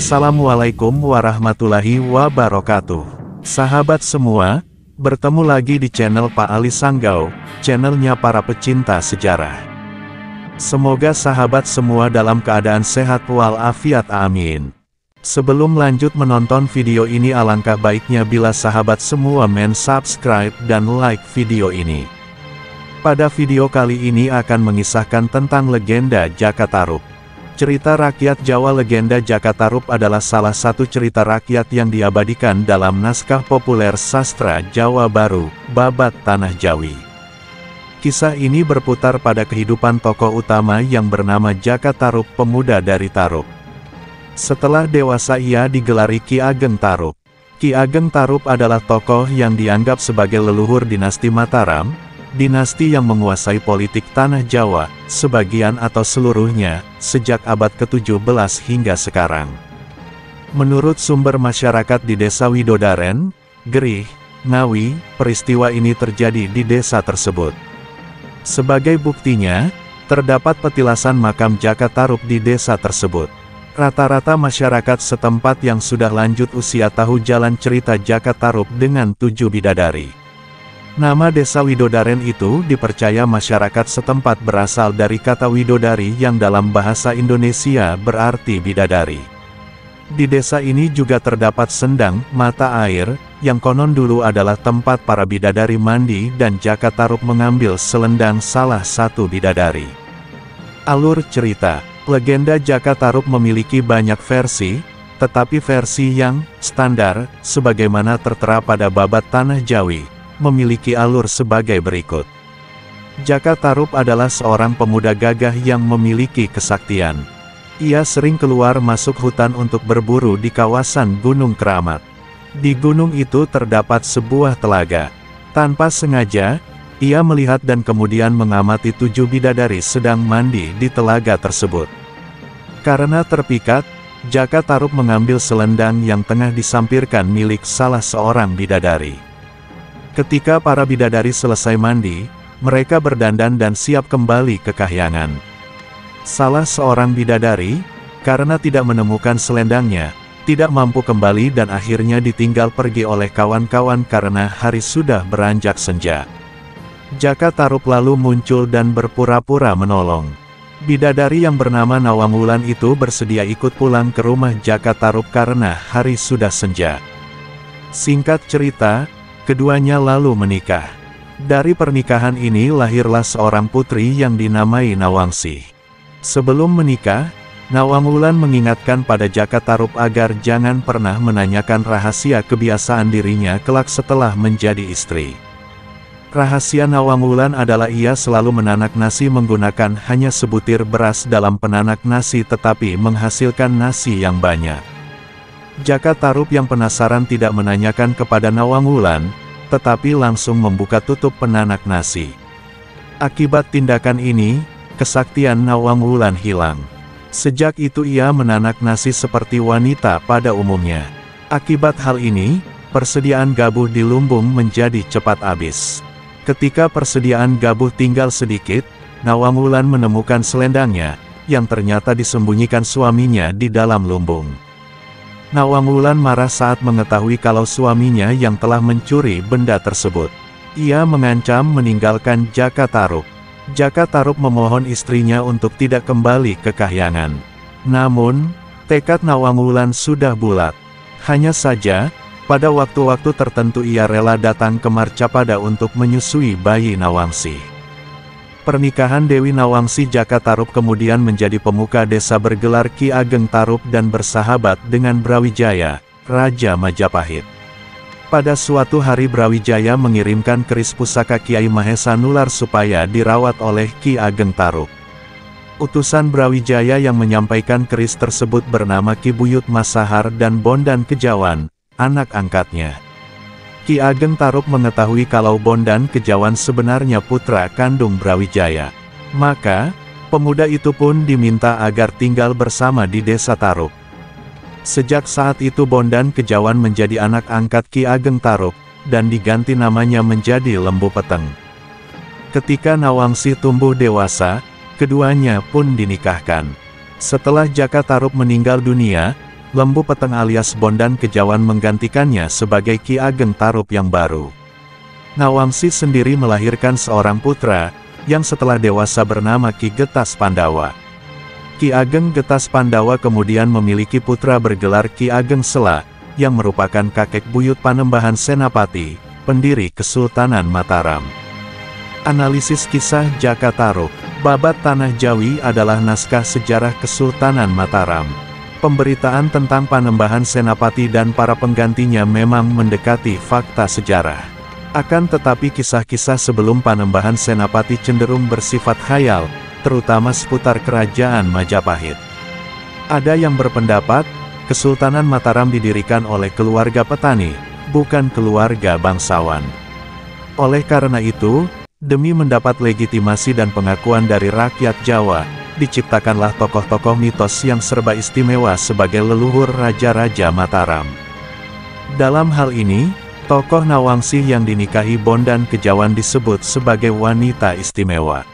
Assalamualaikum warahmatullahi wabarakatuh. Sahabat semua, bertemu lagi di channel Pak Ali Sanggau, channelnya para pecinta sejarah. Semoga sahabat semua dalam keadaan sehat walafiat, amin. Sebelum lanjut menonton video ini, alangkah baiknya bila sahabat semua subscribe dan like video ini. Pada video kali ini akan mengisahkan tentang legenda Jaka Tarub. Cerita rakyat Jawa. Legenda Jaka Tarub adalah salah satu cerita rakyat yang diabadikan dalam naskah populer sastra Jawa Baru, Babat Tanah Jawi. Kisah ini berputar pada kehidupan tokoh utama yang bernama Jaka Tarub, pemuda dari Tarub. Setelah dewasa ia digelari Ki Ageng Tarub. Ki Ageng Tarub adalah tokoh yang dianggap sebagai leluhur dinasti Mataram, dinasti yang menguasai politik tanah Jawa, sebagian atau seluruhnya, sejak abad ke-17 hingga sekarang. Menurut sumber masyarakat di desa Widodaren, Gerih, Ngawi, peristiwa ini terjadi di desa tersebut. Sebagai buktinya, terdapat petilasan makam Jaka Tarub di desa tersebut. Rata-rata masyarakat setempat yang sudah lanjut usia tahu jalan cerita Jaka Tarub dengan 7 bidadari. Nama desa Widodaren itu dipercaya masyarakat setempat berasal dari kata widodari yang dalam bahasa Indonesia berarti bidadari. Di desa ini juga terdapat sendang, mata air, yang konon dulu adalah tempat para bidadari mandi, dan Jaka Tarub mengambil selendang salah satu bidadari. Alur cerita. Legenda Jaka Tarub memiliki banyak versi, tetapi versi yang standar, sebagaimana tertera pada Babat Tanah Jawi, memiliki alur sebagai berikut. Jaka Tarub adalah seorang pemuda gagah yang memiliki kesaktian. Ia sering keluar masuk hutan untuk berburu di kawasan Gunung Keramat. Di gunung itu terdapat sebuah telaga. Tanpa sengaja, ia melihat dan kemudian mengamati 7 bidadari sedang mandi di telaga tersebut. Karena terpikat, Jaka Tarub mengambil selendang yang tengah disampirkan milik salah seorang bidadari. Ketika para bidadari selesai mandi, mereka berdandan dan siap kembali ke kahyangan. Salah seorang bidadari, karena tidak menemukan selendangnya, tidak mampu kembali dan akhirnya ditinggal pergi oleh kawan-kawan karena hari sudah beranjak senja. Jaka Tarub lalu muncul dan berpura-pura menolong. Bidadari yang bernama Nawangwulan itu bersedia ikut pulang ke rumah Jaka Tarub karena hari sudah senja. Singkat cerita, keduanya lalu menikah. Dari pernikahan ini lahirlah seorang putri yang dinamai Nawangsi. Sebelum menikah, Nawangwulan mengingatkan pada Jaka Tarub agar jangan pernah menanyakan rahasia kebiasaan dirinya kelak setelah menjadi istri. Rahasia Nawangwulan adalah ia selalu menanak nasi menggunakan hanya sebutir beras dalam penanak nasi tetapi menghasilkan nasi yang banyak. Jaka Tarub yang penasaran tidak menanyakan kepada Nawangwulan, tetapi langsung membuka tutup penanak nasi. Akibat tindakan ini, kesaktian Nawangwulan hilang. Sejak itu ia menanak nasi seperti wanita pada umumnya. Akibat hal ini, persediaan gabuh di lumbung menjadi cepat habis. Ketika persediaan gabuh tinggal sedikit, Nawangwulan menemukan selendangnya, yang ternyata disembunyikan suaminya di dalam lumbung. Nawangwulan marah saat mengetahui kalau suaminya yang telah mencuri benda tersebut. Ia mengancam meninggalkan Jaka Tarub. Jaka Tarub memohon istrinya untuk tidak kembali ke kahyangan. Namun, tekad Nawangwulan sudah bulat. Hanya saja, pada waktu-waktu tertentu ia rela datang ke Marcapada untuk menyusui bayi Nawangsi. Pernikahan Dewi Nawangsi Jaka Tarub kemudian menjadi pemuka desa bergelar Ki Ageng Tarub dan bersahabat dengan Brawijaya, Raja Majapahit. Pada suatu hari Brawijaya mengirimkan keris pusaka Kiai Mahesa Nular supaya dirawat oleh Ki Ageng Tarub. Utusan Brawijaya yang menyampaikan keris tersebut bernama Ki Buyut Masahar dan Bondan Kejawan, anak angkatnya. Ki Ageng Tarub mengetahui kalau Bondan Kejawan sebenarnya putra kandung Brawijaya. Maka, pemuda itu pun diminta agar tinggal bersama di desa Tarub. Sejak saat itu Bondan Kejawan menjadi anak angkat Ki Ageng Tarub, dan diganti namanya menjadi Lembu Peteng. Ketika Nawangsi tumbuh dewasa, keduanya pun dinikahkan. Setelah Jaka Tarub meninggal dunia, Lembu Peteng alias Bondan Kejawan menggantikannya sebagai Ki Ageng Tarup yang baru. Nawangsi sendiri melahirkan seorang putra, yang setelah dewasa bernama Ki Getas Pandawa. Ki Ageng Getas Pandawa kemudian memiliki putra bergelar Ki Ageng Sela, yang merupakan kakek buyut Panembahan Senapati, pendiri Kesultanan Mataram. Analisis kisah Jaka Tarub. Babat Tanah Jawi adalah naskah sejarah Kesultanan Mataram. Pemberitaan tentang Panembahan Senapati dan para penggantinya memang mendekati fakta sejarah. Akan tetapi kisah-kisah sebelum Panembahan Senapati cenderung bersifat khayal, terutama seputar kerajaan Majapahit. Ada yang berpendapat, Kesultanan Mataram didirikan oleh keluarga petani, bukan keluarga bangsawan. Oleh karena itu, demi mendapat legitimasi dan pengakuan dari rakyat Jawa, diciptakanlah tokoh-tokoh mitos yang serba istimewa sebagai leluhur Raja-Raja Mataram. Dalam hal ini, tokoh Nawangsi yang dinikahi Bondan Kejawan disebut sebagai wanita istimewa.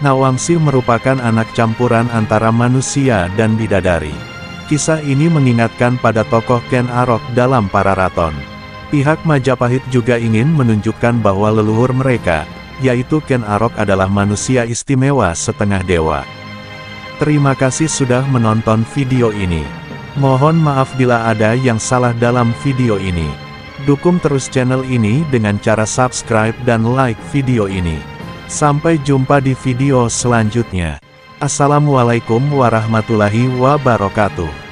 Nawangsi merupakan anak campuran antara manusia dan bidadari. Kisah ini mengingatkan pada tokoh Ken Arok dalam Pararaton. Pihak Majapahit juga ingin menunjukkan bahwa leluhur mereka, yaitu Ken Arok adalah manusia istimewa setengah dewa. Terima kasih sudah menonton video ini. Mohon maaf bila ada yang salah dalam video ini. Dukung terus channel ini dengan cara subscribe dan like video ini. Sampai jumpa di video selanjutnya. Assalamualaikum warahmatullahi wabarakatuh.